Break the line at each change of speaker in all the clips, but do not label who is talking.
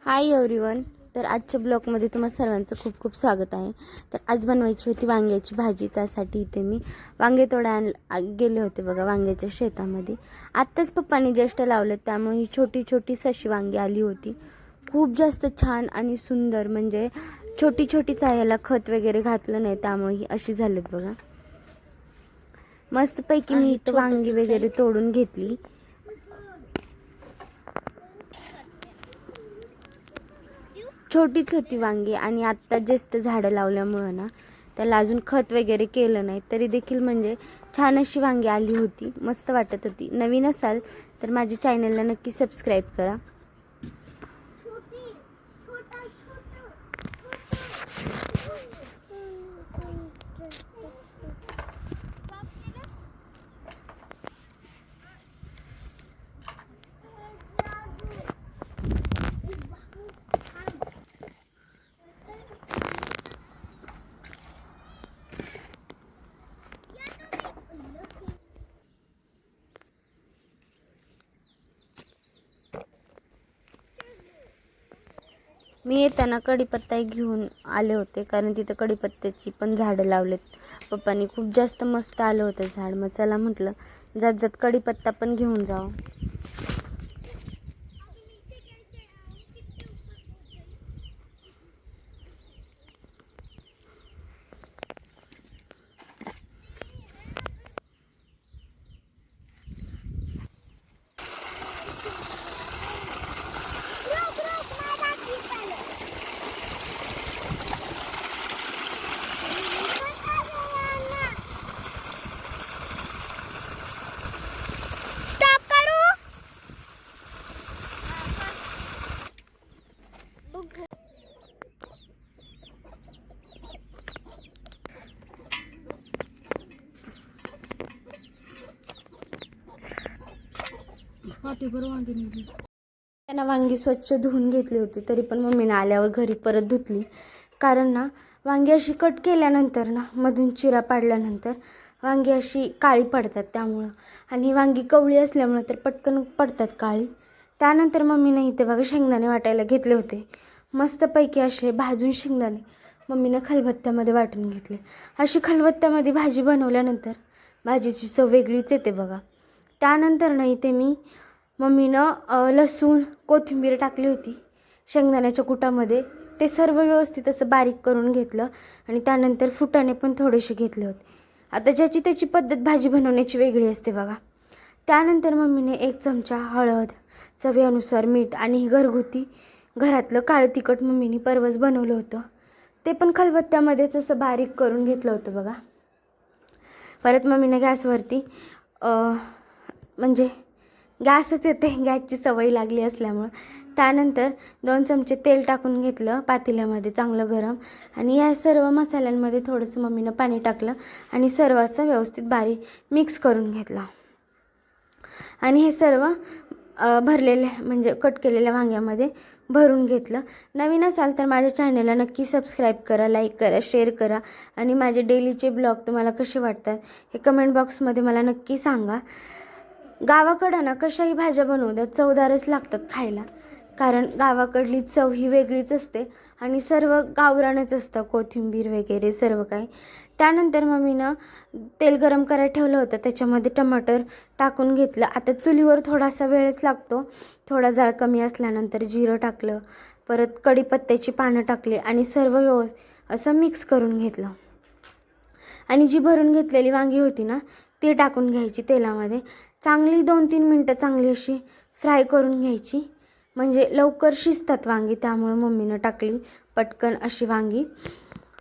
Hi everyone. तर आजच्या ब्लॉगमध्ये तुम्हा सर्वांचं खूप खूप स्वागत आहे. तर आज बनवायची होती वांग्याची भाजी. त्यासाठी इथे मी वांगे तोडायला गेले होते बघा, वांग्याच्या शेतामध्ये. आत्ताच पप्पांनी जस्ट लावले, त्यामुळे ही छोटी छोटी अशी वांगी आली होती. खूप जास्त छान आणि सुंदर, म्हणजे छोटी छोटीच आहे, याला खत वगैरे घातलं नाही, त्यामुळे ही अशी झालीत बघा. मस्तपैकी मी इथं वांगी वगैरे तोडून घेतली. छोटीच होती वांगी आणि आत्ता जस्ट झाडं लावल्यामुळं ना त्याला अजून खत वगैरे केलं नाही, तरी देखील म्हणजे छान अशी वांगी आली होती, मस्त वाटत होती. नवीन असाल तर माझ्या चॅनलला नक्की सबस्क्राईब करा. मी येताना कढीपत्ता घेऊन आले होते, कारण तिथं कढीपत्त्याची पण झाडं लावलेत पप्पांनी. खूप जास्त मस्त आलं होतं झाड. मग चला म्हटलं जात जात कढीपत्ता पण घेऊन जाऊ. त्यांना वांगी स्वच्छ धुवून घेतली होती, तरी पण मम्मीने आल्यावर घरी परत धुतली. कारण ना वांगी अशी कट केल्यानंतर ना मधून चिरा पाडल्यानंतर वांगी अशी काळी पडतात त्यामुळं, आणि वांगी कवळी असल्यामुळं तर पटकन पडतात काळी. त्यानंतर मम्मीने इथे बघा शेंगदाणे वाटायला घेतले होते. मस्तपैकी असे भाजून शेंगदाणे मम्मीनं खलबत्त्यामध्ये वाटून घेतले. अशी खलबत्त्यामध्ये भाजी बनवल्यानंतर भाजीची चव वेगळीच येते बघा. त्यानंतर ना इथे मम्मीनं लसूण कोथिंबीर टाकली होती शेंगदाण्याच्या कुटामध्ये. ते सर्व व्यवस्थित असं बारीक करून घेतलं आणि त्यानंतर फुटाणे पण थोडेसे घेतले होते. आता ज्याची त्याची पद्धत भाजी बनवण्याची वेगळी असते बघा. त्यानंतर मम्मीने 1 चमचा हळद, चवीनुसार मीठ आणि घरगुती घरातलं काळं तिखट मम्मीने परवच बनवलं होतं, ते पण खलबत्त्यामध्येच असं बारीक करून घेतलं होतं बघा. परत मम्मीने गॅसवरती म्हणजे गॅसच येते, गॅसची सवय लागली असल्यामुळं. त्यानंतर 2 चमचे तेल टाकून घेतलं पातेल्यामध्ये चांगलं गरम, आणि या सर्व मसाल्यांमध्ये थोडंसं मम्मीनं पाणी टाकलं आणि सर्व असं व्यवस्थित बारीक मिक्स करून घेतलं. आणि हे सर्व भरलेले म्हणजे कट केलेल्या वांग्यामध्ये भरून घेतलं. नवीन असाल तर माझ्या चॅनलला नक्की सबस्क्राईब करा, लाईक करा, शेअर करा, आणि माझे डेलीचे ब्लॉग तुम्हाला कसे वाटतात हे कमेंट बॉक्समध्ये मला नक्की सांगा. गावाकडं ना कशाही भाज्या बनवू द्या चवदारच लागतात खायला, कारण गावाकडली चव ही वेगळीच असते आणि सर्व गावरानच असतं, कोथिंबीर वगैरे सर्व काही. त्यानंतर मम्मीनं तेल गरम करायला ठेवलं होतं, त्याच्यामध्ये टमाटर टाकून घेतलं. आता चुलीवर थोडासा वेळच लागतो, थोडा जाळ कमी असल्यानंतर जिरं टाकलं, परत कढीपत्त्याची पानं टाकली आणि सर्व व्यवस्थित असं मिक्स करून घेतलं. आणि जी भरून घेतलेली वांगी होती ना ती टाकून घ्यायची तेलामध्ये. चांगली 2-3 मिनटं चांगली अशी फ्राय करून घ्यायची, म्हणजे लवकर शिजतात वांगी, त्यामुळं मम्मीनं टाकली पटकन अशी वांगी.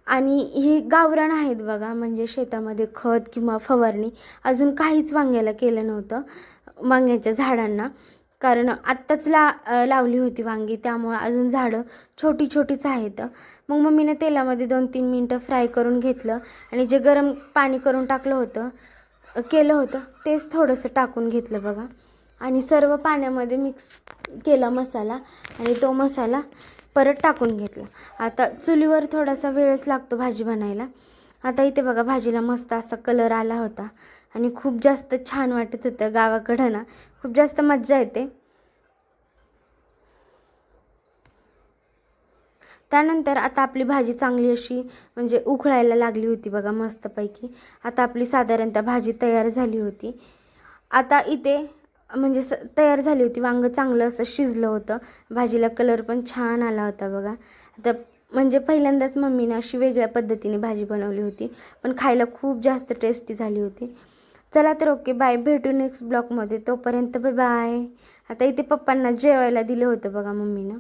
आणि ही गावरान आहेत बघा, म्हणजे शेतामध्ये खत किंवा फवारणी अजून काहीच वांग्याला केलं नव्हतं, वांग्याच्या झाडांना. कारण आत्ताच लावली होती वांगी, त्यामुळं अजून झाडं छोटी छोटीच आहेत. मग मम्मीने तेलामध्ये 2-3 मिनटं फ्राय करून घेतलं आणि जे गरम पाणी करून केलं होतं तेच थोडंसं टाकून घेतलं बघा. आणि सर्व पाण्यामध्ये मिक्स केला मसाला, आणि तो मसाला परत टाकून घेतला. आता चुलीवर थोडासा वेळच लागतो भाजी बनायला. आता इथे बघा भाजीला मस्त असा कलर आला होता आणि खूप जास्त छान वाटत होतं. गावाकडं ना खूप जास्त मज्जा येते. त्यानंतर आता आपली भाजी चांगली अशी म्हणजे उकळायला लागली होती बघा मस्तपैकी. आता आपली साधारणतः भाजी तयार झाली होती. आता इथे म्हणजे तयार झाली होती. वांगं चांगलं असं शिजलं होतं. भाजीला कलर पण छान आला होता बघा. आता म्हणजे पहिल्यांदाच मम्मीनं अशी वेगळ्या पद्धतीने भाजी बनवली होती, पण खायला खूप जास्त टेस्टी झाली होती. चला तर ओके बाय, भेटू नेक्स्ट ब्लॉगमध्ये. तोपर्यंत बाय बाय. आता इथे पप्पांना जेवायला दिलं होतं बघा मम्मीनं.